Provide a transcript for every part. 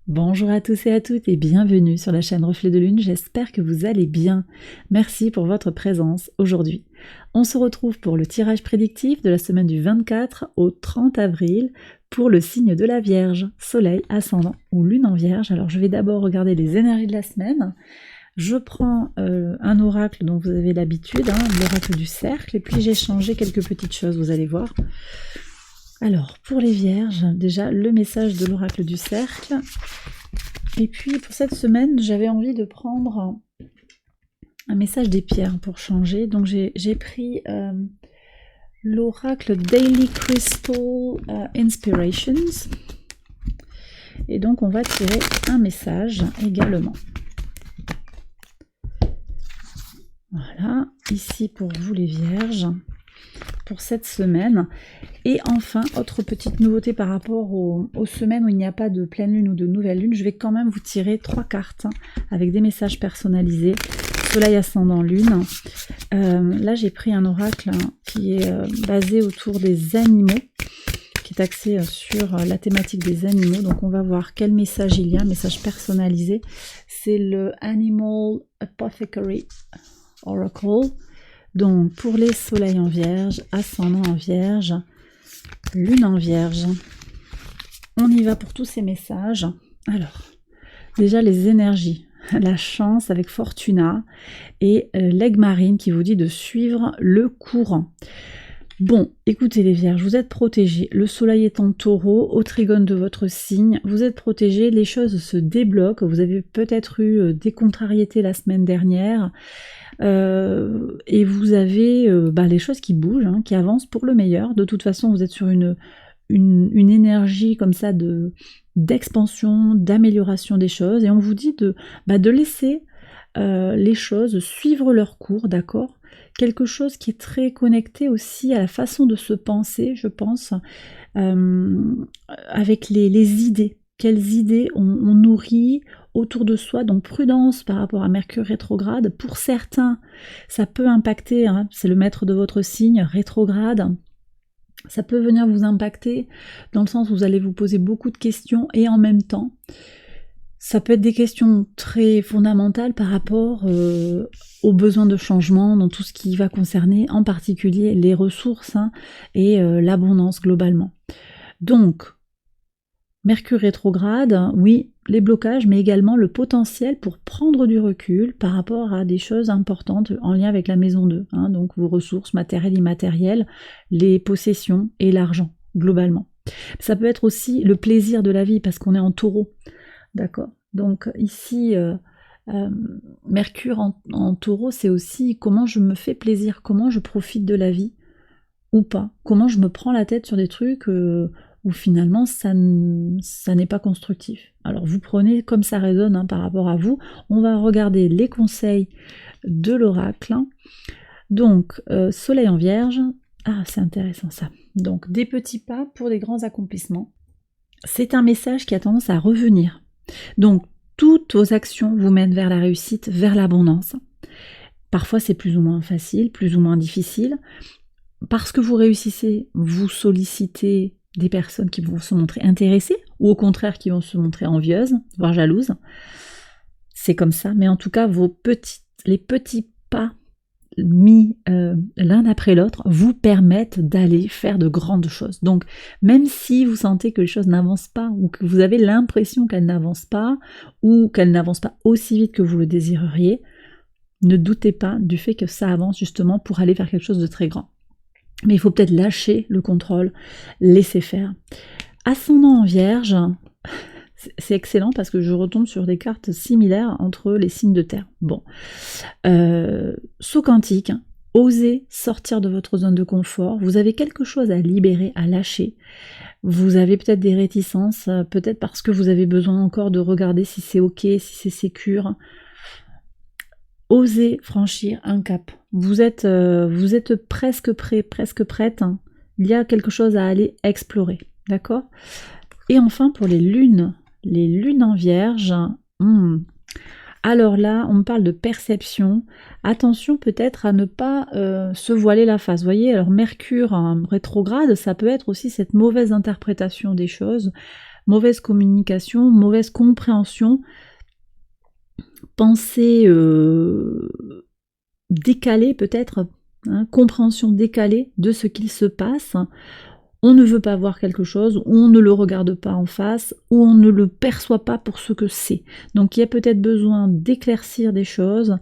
Bonjour à tous et à toutes et bienvenue sur la chaîne Reflet de Lune, j'espère que vous allez bien. Merci pour votre présence aujourd'hui. On se retrouve pour le tirage prédictif de la semaine du 24 au 30 avril pour le signe de la Vierge, Soleil, Ascendant ou Lune en Vierge. Alors je vais d'abord regarder les énergies de la semaine. Je prends un oracle dont vous avez l'habitude, l'oracle du cercle, et puis j'ai changé quelques petites choses, vous allez voir. Alors, pour les Vierges, déjà le message de l'oracle du cercle. Et puis, pour cette semaine, j'avais envie de prendre un message des pierres pour changer. Donc, j'ai pris l'oracle Daily Crystal Inspirations. Et donc, on va tirer un message également. Voilà, ici pour vous les Vierges, pour cette semaine. Et enfin, autre petite nouveauté par rapport aux semaines où il n'y a pas de pleine lune ou de nouvelle lune, je vais quand même vous tirer 3 cartes avec des messages personnalisés, Soleil, Ascendant, Lune. Là, j'ai pris un oracle qui est basé autour des animaux, qui est axé sur la thématique des animaux. Donc, on va voir quel message il y a, un message personnalisé. C'est le Animal Apothecary Oracle. Donc, pour les soleils en Vierge, ascendant en Vierge, Lune en Vierge, on y va pour tous ces messages. Alors, déjà les énergies, la chance avec Fortuna et l'aigle marine qui vous dit de suivre le courant. Bon, écoutez les Vierges, vous êtes protégés. Le soleil est en taureau, au trigone de votre signe. Vous êtes protégés, les choses se débloquent. Vous avez peut-être eu des contrariétés la semaine dernière. Et vous avez les choses qui bougent, qui avancent pour le meilleur. De toute façon, vous êtes sur une énergie comme ça d'expansion, d'amélioration des choses. Et on vous dit de laisser les choses suivre leur cours, d'accord ? Quelque chose qui est très connecté aussi à la façon de se penser, je pense, avec les idées. Quelles idées on nourrit autour de soi, donc prudence par rapport à Mercure rétrograde. Pour certains, ça peut impacter, c'est le maître de votre signe, rétrograde. Ça peut venir vous impacter dans le sens où vous allez vous poser beaucoup de questions et en même temps, ça peut être des questions très fondamentales par rapport aux besoins de changement dans tout ce qui va concerner en particulier les ressources et l'abondance globalement. Donc, Mercure rétrograde, oui, les blocages, mais également le potentiel pour prendre du recul par rapport à des choses importantes en lien avec la maison 2, donc vos ressources matérielles, immatérielles, les possessions et l'argent, globalement. Ça peut être aussi le plaisir de la vie, parce qu'on est en taureau, d'accord ? Donc ici, Mercure en taureau, c'est aussi comment je me fais plaisir, comment je profite de la vie, ou pas, comment je me prends la tête sur des trucs où finalement ça n'est pas constructif. Alors vous prenez comme ça résonne par rapport à vous. On va regarder les conseils de l'oracle. Donc, soleil en Vierge. Ah, c'est intéressant ça. Donc, des petits pas pour des grands accomplissements. C'est un message qui a tendance à revenir. Donc, toutes vos actions vous mènent vers la réussite, vers l'abondance. Parfois, c'est plus ou moins facile, plus ou moins difficile. Parce que vous réussissez, vous sollicitez des personnes qui vont se montrer intéressées ou au contraire qui vont se montrer envieuses, voire jalouses. C'est comme ça, mais en tout cas, les petits pas mis l'un après l'autre vous permettent d'aller faire de grandes choses. Donc, même si vous sentez que les choses n'avancent pas ou que vous avez l'impression qu'elles n'avancent pas ou qu'elles n'avancent pas aussi vite que vous le désireriez, ne doutez pas du fait que ça avance justement pour aller vers quelque chose de très grand. Mais il faut peut-être lâcher le contrôle, laisser faire. Ascendant en Vierge, c'est excellent parce que je retombe sur des cartes similaires entre les signes de terre. Bon, saut quantique, osez sortir de votre zone de confort. Vous avez quelque chose à libérer, à lâcher. Vous avez peut-être des réticences, peut-être parce que vous avez besoin encore de regarder si c'est ok, si c'est sécure. Osez franchir un cap. Vous êtes presque prêt, presque prête. Il y a quelque chose à aller explorer, d'accord ? Et enfin, pour les lunes en Vierge, alors là, on me parle de perception. Attention peut-être à ne pas se voiler la face. Vous voyez, alors Mercure en rétrograde, ça peut être aussi cette mauvaise interprétation des choses. mauvaise communication, mauvaise compréhension, pensée décalée peut-être, hein, compréhension décalée de ce qu'il se passe. On ne veut pas voir quelque chose, ou on ne le regarde pas en face, ou on ne le perçoit pas pour ce que c'est. Donc il y a peut-être besoin d'éclaircir des choses,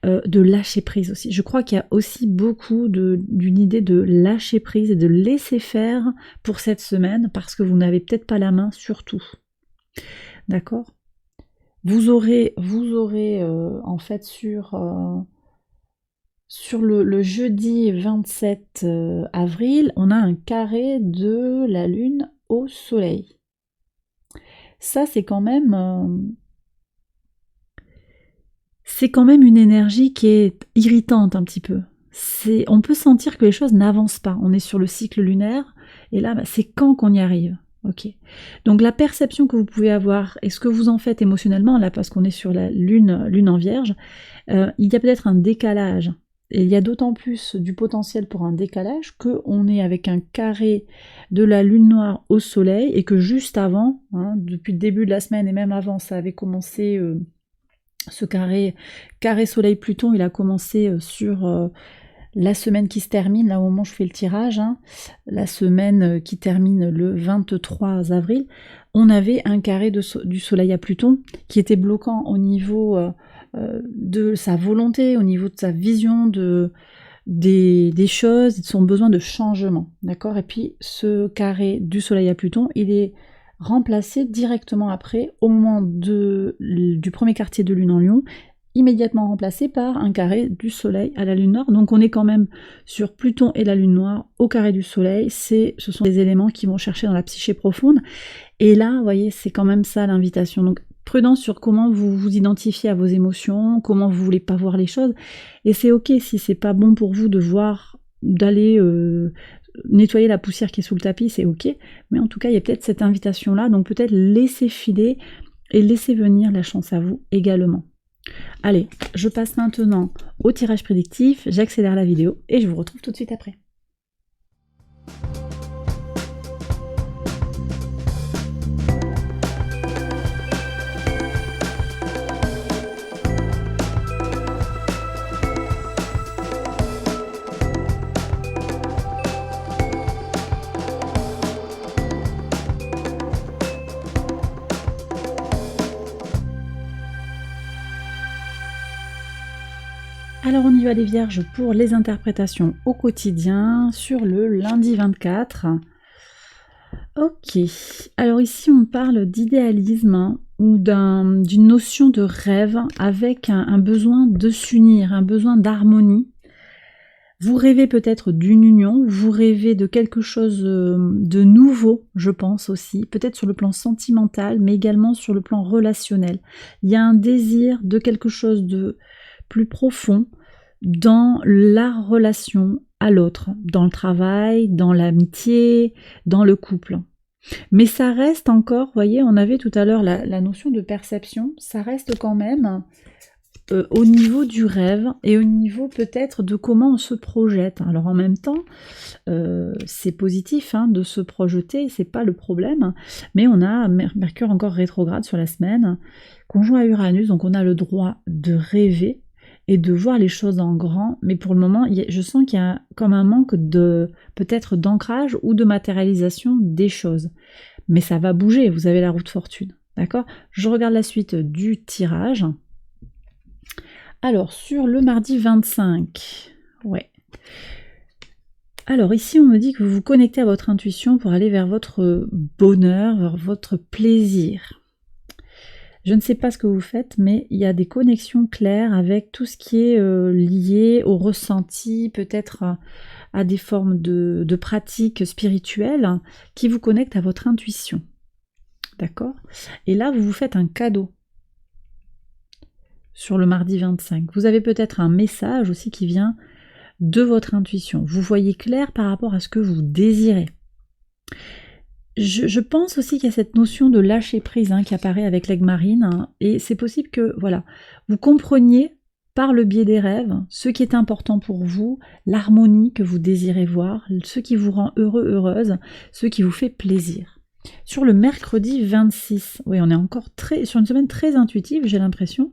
de lâcher prise aussi. Je crois qu'il y a aussi beaucoup d'une idée de lâcher prise et de laisser faire pour cette semaine, parce que vous n'avez peut-être pas la main sur tout. D'accord ? Vous aurez en fait sur le jeudi 27 avril, on a un carré de la Lune au Soleil. Ça, c'est quand même une énergie qui est irritante un petit peu. On peut sentir que les choses n'avancent pas. On est sur le cycle lunaire, et là, c'est quand qu'on y arrive. Ok. Donc la perception que vous pouvez avoir, et ce que vous en faites émotionnellement, là, parce qu'on est sur la lune en Vierge, il y a peut-être un décalage. Et il y a d'autant plus du potentiel pour un décalage qu'on est avec un carré de la lune noire au soleil et que juste avant, hein, depuis le début de la semaine et même avant, ça avait commencé, ce carré soleil-Pluton, il a commencé sur la semaine qui se termine, là au moment où je fais le tirage, hein, la semaine qui termine le 23 avril, on avait un carré du soleil à Pluton qui était bloquant au niveau de sa volonté, au niveau de sa vision des choses, de son besoin de changement, d'accord. Et puis ce carré du soleil à Pluton, il est remplacé directement après, au moment du premier quartier de lune en Lion, immédiatement remplacé par un carré du soleil à la lune noire. Donc on est quand même sur Pluton et la lune noire au carré du soleil. Ce sont des éléments qui vont chercher dans la psyché profonde. Et là, vous voyez, c'est quand même ça l'invitation. Donc prudence sur comment vous vous identifiez à vos émotions, comment vous voulez pas voir les choses. Et c'est ok si c'est pas bon pour vous d'aller nettoyer la poussière qui est sous le tapis, c'est ok. Mais en tout cas, il y a peut-être cette invitation-là. Donc peut-être laisser filer et laisser venir la chance à vous également. Allez, je passe maintenant au tirage prédictif, j'accélère la vidéo et je vous retrouve tout de suite après. Alors on y va les vierges pour les interprétations au quotidien sur le lundi 24. Ok, alors ici on parle d'idéalisme ou d'une notion de rêve avec un besoin de s'unir, un besoin d'harmonie. Vous rêvez peut-être d'une union, vous rêvez de quelque chose de nouveau, je pense aussi, peut-être sur le plan sentimental, mais également sur le plan relationnel. Il y a un désir de quelque chose de plus profond dans la relation à l'autre, dans le travail, dans l'amitié, dans le couple. Mais ça reste encore, vous voyez, on avait tout à l'heure la notion de perception, ça reste quand même au niveau du rêve et au niveau peut-être de comment on se projette. Alors en même temps, c'est positif hein, de se projeter, c'est pas le problème, mais on a Mercure encore rétrograde sur la semaine, conjoint à Uranus, donc on a le droit de rêver et de voir les choses en grand, mais pour le moment, je sens qu'il y a comme un manque peut-être d'ancrage ou de matérialisation des choses. Mais ça va bouger, vous avez la roue de fortune, d'accord ? Je regarde la suite du tirage. Alors, sur le mardi 25, ouais. Alors ici, on me dit que vous vous connectez à votre intuition pour aller vers votre bonheur, vers votre plaisir. Je ne sais pas ce que vous faites, mais il y a des connexions claires avec tout ce qui est lié au ressenti, peut-être à des formes de pratiques spirituelles qui vous connectent à votre intuition. D'accord ? Et là, vous vous faites un cadeau sur le mardi 25. Vous avez peut-être un message aussi qui vient de votre intuition. Vous voyez clair par rapport à ce que vous désirez. Je pense aussi qu'il y a cette notion de lâcher prise qui apparaît avec l'aigle marine, et c'est possible que voilà, vous compreniez par le biais des rêves ce qui est important pour vous, l'harmonie que vous désirez voir, ce qui vous rend heureux, heureuse, ce qui vous fait plaisir. Sur le mercredi 26, oui, on est encore sur une semaine très intuitive, j'ai l'impression.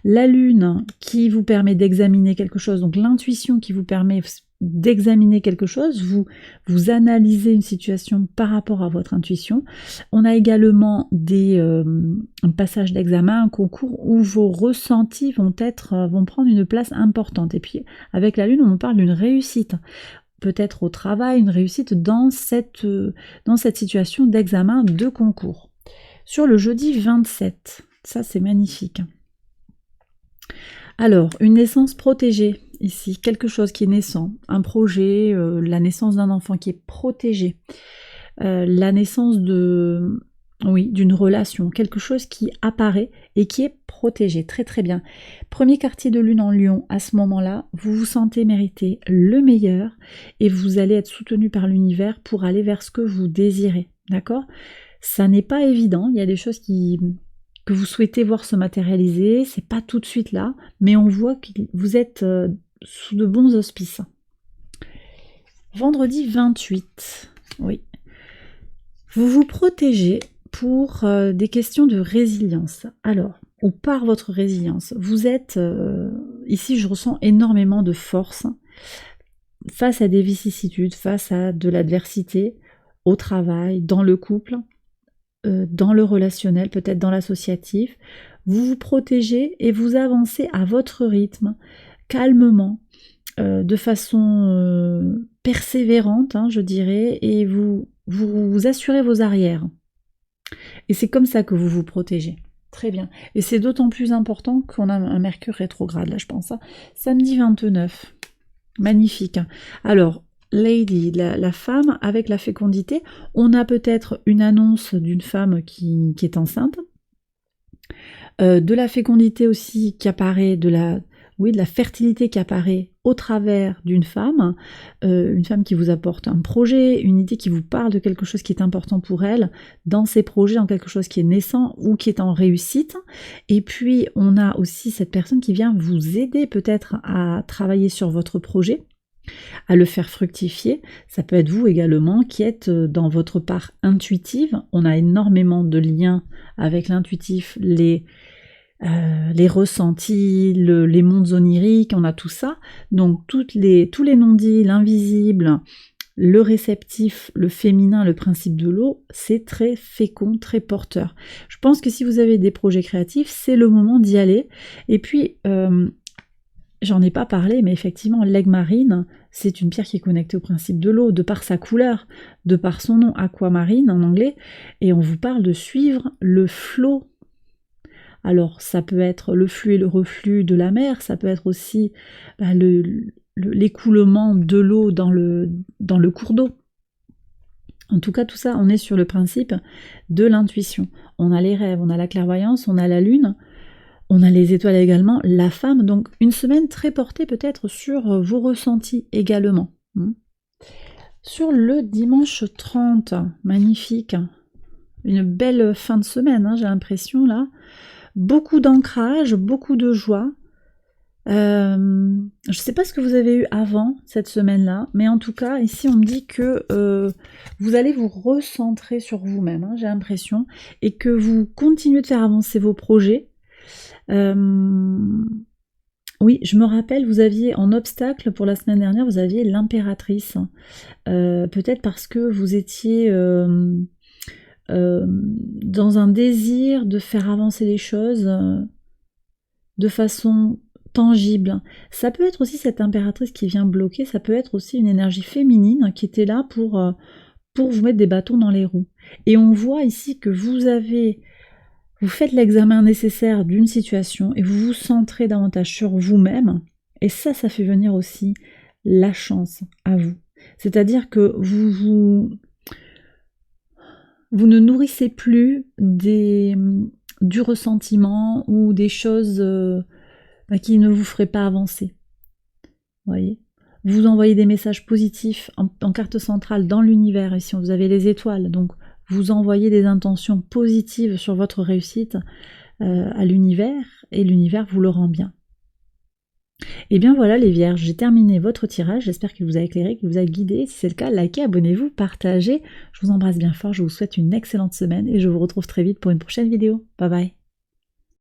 La lune qui vous permet d'examiner quelque chose, donc l'intuition qui vous permet d'examiner quelque chose, vous analysez une situation par rapport à votre intuition. On a également un passage d'examen, un concours où vos ressentis vont prendre une place importante. Et puis avec la lune, on parle d'une réussite. Peut-être au travail, une réussite dans cette situation d'examen de concours. Sur le jeudi 27, ça c'est magnifique. Alors, une naissance protégée, ici, quelque chose qui est naissant, un projet, la naissance d'un enfant qui est protégé, la naissance d'une relation, quelque chose qui apparaît et qui est protégé, très très bien. Premier quartier de lune en Lion, à ce moment-là, vous vous sentez mériter le meilleur et vous allez être soutenu par l'univers pour aller vers ce que vous désirez, d'accord? Ça n'est pas évident, il y a des choses que vous souhaitez voir se matérialiser, c'est pas tout de suite là, mais on voit que vous êtes sous de bons auspices. Vendredi 28, oui. Vous vous protégez pour des questions de résilience. Alors, ou par votre résilience, vous êtes, ici je ressens énormément de force face à des vicissitudes, face à de l'adversité, au travail, dans le couple, dans le relationnel, peut-être dans l'associatif. Vous vous protégez et vous avancez à votre rythme, calmement, de façon persévérante, hein, je dirais, et vous assurez vos arrières. Et c'est comme ça que vous vous protégez. Très bien. Et c'est d'autant plus important qu'on a un Mercure rétrograde, là je pense. Hein. Samedi 29. Magnifique. Alors, Lady, la femme avec la fécondité, on a peut-être une annonce d'une femme qui est enceinte, de la fécondité aussi qui apparaît, de la fertilité qui apparaît au travers d'une femme, une femme qui vous apporte un projet, une idée qui vous parle de quelque chose qui est important pour elle, dans ses projets, dans quelque chose qui est naissant ou qui est en réussite. Et puis on a aussi cette personne qui vient vous aider peut-être à travailler sur votre projet, à le faire fructifier. Ça peut être vous également qui êtes dans votre part intuitive. On a énormément de liens avec l'intuitif, les ressentis, les mondes oniriques, on a tout ça. Donc tous les non-dits, l'invisible, le réceptif, le féminin, le principe de l'eau, c'est très fécond, très porteur. Je pense que si vous avez des projets créatifs, c'est le moment d'y aller. Et puis, j'en ai pas parlé, mais effectivement, l'aigle marine, c'est une pierre qui est connectée au principe de l'eau, de par sa couleur, de par son nom, aquamarine en anglais, et on vous parle de suivre le flot. Alors, ça peut être le flux et le reflux de la mer, ça peut être aussi l'écoulement de l'eau dans le cours d'eau. En tout cas, tout ça, on est sur le principe de l'intuition. On a les rêves, on a la clairvoyance, on a la lune, on a les étoiles également, la femme, donc une semaine très portée peut-être sur vos ressentis également. Sur le dimanche 30, magnifique, une belle fin de semaine, hein, j'ai l'impression là. Beaucoup d'ancrage, beaucoup de joie. Je ne sais pas ce que vous avez eu avant cette semaine-là, mais en tout cas, ici on me dit que vous allez vous recentrer sur vous-même, hein, j'ai l'impression, et que vous continuez de faire avancer vos projets. Oui, je me rappelle, vous aviez en obstacle pour la semaine dernière, vous aviez l'impératrice. Peut-être parce que vous étiez dans un désir de faire avancer les choses de façon tangible. Ça peut être aussi cette impératrice qui vient bloquer, ça peut être aussi une énergie féminine qui était là pour vous mettre des bâtons dans les roues. Et on voit ici que vous faites l'examen nécessaire d'une situation et vous vous centrez davantage sur vous-même, et ça fait venir aussi la chance à vous. C'est-à-dire que vous ne nourrissez plus du ressentiment ou des choses qui ne vous feraient pas avancer. Voyez, vous envoyez des messages positifs en carte centrale dans l'univers, ici vous avez les étoiles, donc vous envoyez des intentions positives sur votre réussite à l'univers, et l'univers vous le rend bien. Et bien voilà les vierges, j'ai terminé votre tirage, j'espère qu'il vous a éclairé, qu'il vous a guidé. Si c'est le cas, likez, abonnez-vous, partagez. Je vous embrasse bien fort, je vous souhaite une excellente semaine et je vous retrouve très vite pour une prochaine vidéo. Bye bye.